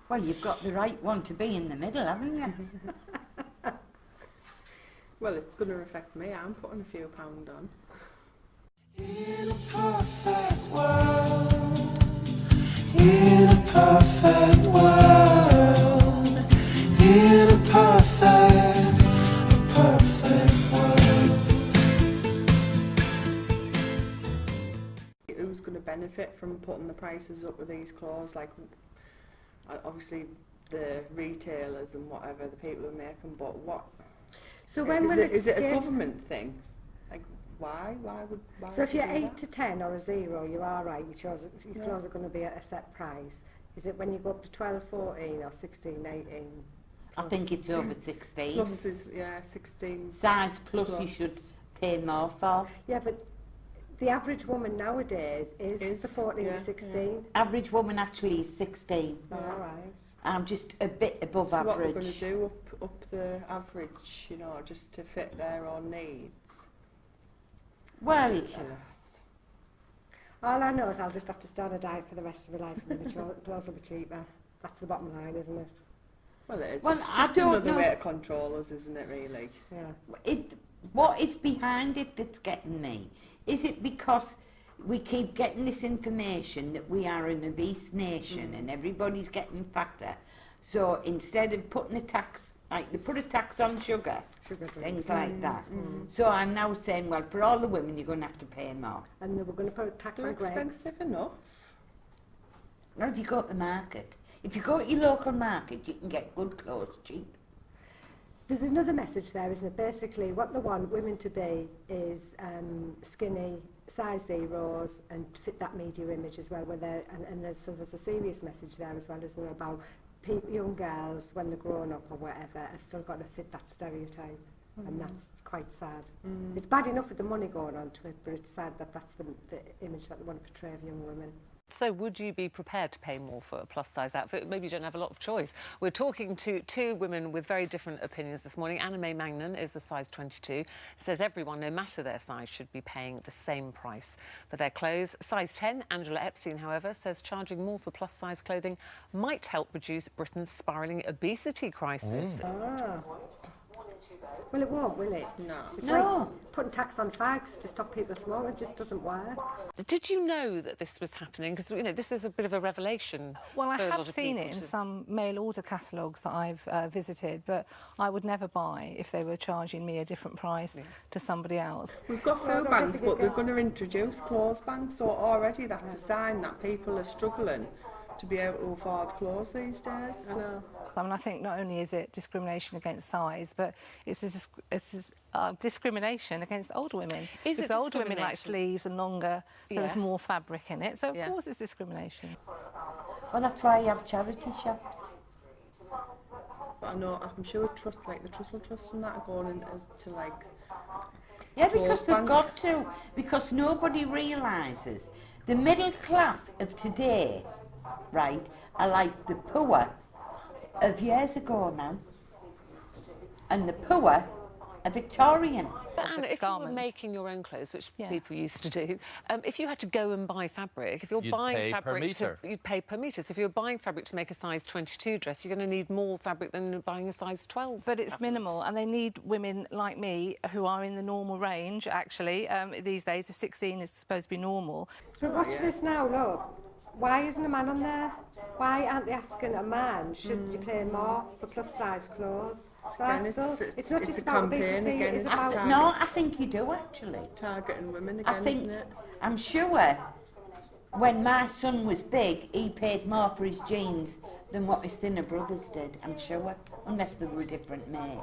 Well, you've got the right one to be in the middle, haven't you? Well, it's going to affect me. I'm putting a few pound on. In a perfect world, in a perfect world, in a perfect world. Who's going to benefit from putting the prices up with these clothes? Like, obviously, the retailers and whatever, the people who make them, but what? So when will is it a government thing? Like, why? Why So if would you're you do 8 to 10 or a 0, you are right. Your clothes are going to be at a set price. Is it when you go up to 12, 14 or 16, 18? I think it's over 16. Plus is, yeah, 16. Size plus you should pay more for. Yeah, but the average woman nowadays is the 14 to 16. Yeah. Average woman actually is 16. All right. I'm just a bit above So average. what we're going to do, up the average, you know, just to fit their own needs? Well, Ridiculous. All I know is I'll just have to stay on a diet for the rest of my life and then my clothes will be cheaper. That's the bottom line, isn't it? Well, it is. Well, it's I just don't another know. way to control us, isn't it, really? Yeah. what is behind it that's getting me? Is it because we keep getting this information that we are an obese nation and everybody's getting fatter? So instead of putting a tax, like they put a tax on sugar things like that. So I'm now saying, well, for all the women, you're going to have to pay more. And they were going to put a tax They're on Greggs. expensive enough. Not if you go to the market. If you go to your local market, you can get good clothes cheap. There's another message there, isn't it? Basically, what they want women to be is skinny, size zeros, and fit that media image as well. Where they're, and there's a serious message there as well, isn't there, about young girls, when they're grown up or whatever, have still got to fit that stereotype. And that's quite sad. It's bad enough with the money going on to it, but it's sad that that's the image that they want to portray of young women. So would you be prepared to pay more for a plus-size outfit? Maybe you don't have a lot of choice. We're talking to two women with very different opinions this morning. Anna May Magnan is a size 22, says everyone, no matter their size, should be paying the same price for their clothes. Size 10, Angela Epstein, however, says charging more for plus-size clothing might help reduce Britain's spiralling obesity crisis. Well, it won't, will it? No. It's like putting tax on fags to stop people smoking. It just doesn't work. Did you know that this was happening? Because, you know, this is a bit of a revelation. Well, I for a lot have of seen people it in some mail-order catalogues that I've visited, but I would never buy if they were charging me a different price to somebody else. We've got food banks, but they're going to introduce clothes banks, so already that's a sign that people are struggling to be able to afford clothes these days. I mean, I think not only is it discrimination against size, but it's discrimination against older women. Because older women like sleeves and longer, so there's more fabric in it. So, of course, it's discrimination. Well, that's why you have charity shops. But I know, I'm sure like the Trussell Trust and that are going into like... Yeah, because they've got banks. to. Because nobody realises the middle class of today, right, are like the poor of years ago now. And the poor are Victorian. But Anna, if you were making your own clothes, which people used to do, if you had to go and buy fabric, if you're buying fabric, you'd pay per metre. So if you're buying fabric to make a size 22 dress, you're going to need more fabric than buying a size 12. But it's minimal, and they need women like me who are in the normal range, actually. These days, if 16 is supposed to be normal. But watch this now, look. Why isn't a man on there? Why aren't they asking a man, should you pay more for plus-size clothes? It's not just about obesity, it's about... No, I think you do, actually. Targeting women again, isn't it? I'm sure when my son was big, he paid more for his jeans than what his thinner brothers did, I'm sure, unless they were a different make.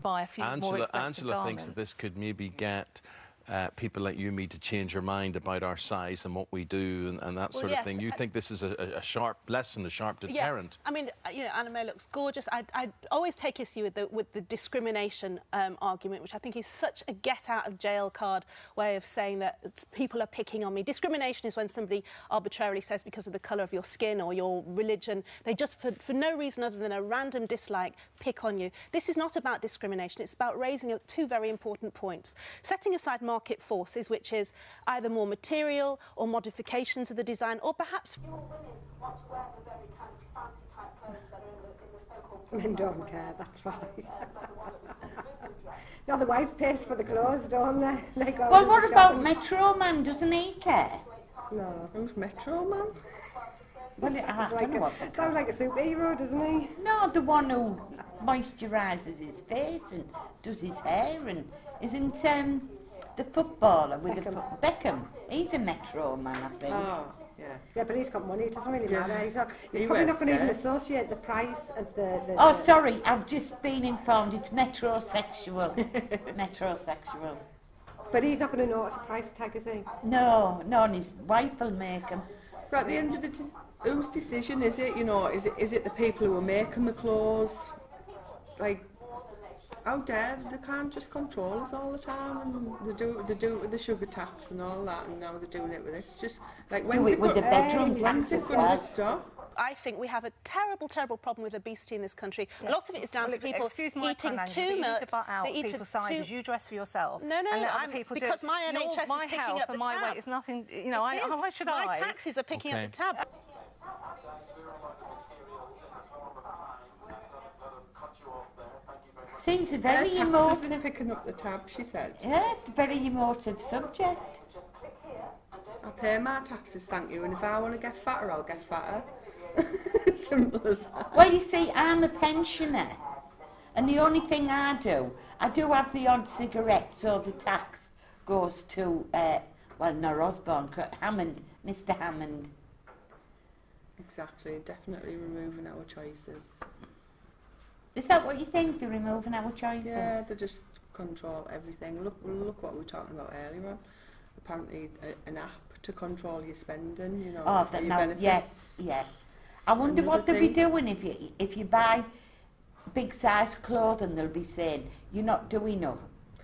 Buy a few more expensive Angela thinks that this could maybe get people like you and me to change your mind about our size and what we do and that sort of thing. You think this is a sharp lesson, a sharp deterrent? Yes. I mean, you know, Anna May looks gorgeous. I always take issue with the discrimination argument, which I think is such a get-out-of-jail card way of saying that people are picking on me. Discrimination is when somebody arbitrarily says because of the colour of your skin or your religion, they just, for no reason other than a random dislike, pick on you. This is not about discrimination. It's about raising two very important points. Setting aside market forces, which is either more material or modifications of the design, or perhaps fewer women want to wear the very kind of fancy type clothes Men don't care, that's fine. No, the wife pays for the clothes, don't they? They go Well, and what do about shopping. Metro Man? Doesn't he care? No. Who's Metro Man? Well, I don't know what they call. Sounds like a superhero, doesn't he? No, the one who moisturises his face and does his hair and isn't the footballer with Beckham. He's a Metro Man, I think. Oh, yeah. Yeah, but he's got money, it doesn't really Yeah. matter. He's He probably wears not going to even skirts. associate the price of the Oh, sorry, I've just been informed it's metrosexual. Metrosexual. But he's not going to notice a price tag, is he? No, and his wife will make him. But at the end of the whose decision is it? You know, is it the people who are making the clothes? Like, how dare they can't just control us all the time, and they do it with the sugar tax and all that, and now they're doing it with this. Just like Do it with the bedroom when's tax it as going to well. stop? I think we have a terrible, terrible problem with obesity in this country. A lot of it is down to people excuse my eating language, too but you much. need to butt out they eat people's too- sizes. You dress for yourself. No, and let other I'm, people because do it. my NHS my is picking health up the and my tab. weight is nothing. You know, It is. why should my I? taxes are picking up Okay. the tab. Seems a Their very taxes are emotive. picking up the tab, she said. Yeah, it's a very emotive subject. I pay my taxes, thank you, and if I want to get fatter, I'll get fatter. Simple as that. Well, you see, I'm a pensioner, and the only thing I do have the odd cigarette, so the tax goes to, well, not Osborne, Hammond, Mr. Hammond. Exactly, definitely removing our choices. Is that what you think, they're removing our choices? Yeah, they just control everything. Look what we were talking about earlier on. Apparently, an app to control your spending. You know, Oh, for that your now, benefits. yes, yeah. I wonder Another what they'll be thing. doing if you buy big size clothing. They'll be saying you're not doing enough.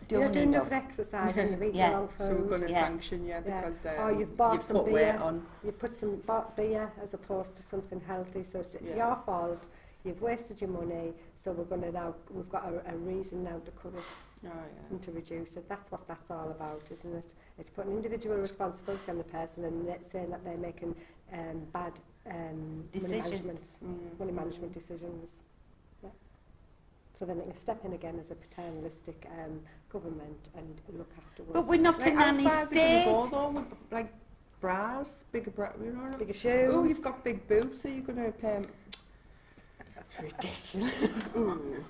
You're not doing enough enough. exercise and you're eating Yeah. the wrong food. So we're going to Yeah. sanction you because Or you've bought you've some put beer. weight on. You've bought beer as opposed to something healthy, so it's Yeah. your fault. You've wasted your money, so we've got a reason now to cut it Oh, yeah. and to reduce it. That's what that's all about, isn't it? It's putting individual responsibility on the person and saying that they're making bad Decisions. money management decisions. Yeah. So then they can step in again as a paternalistic government and look afterwards. But we're not a nanny how far is it gonna go, state. though, with, like bras, bigger bra, you know. Bigger shoes. Oh, you've got big boobs, so you're going to pay. That's ridiculous. Ooh.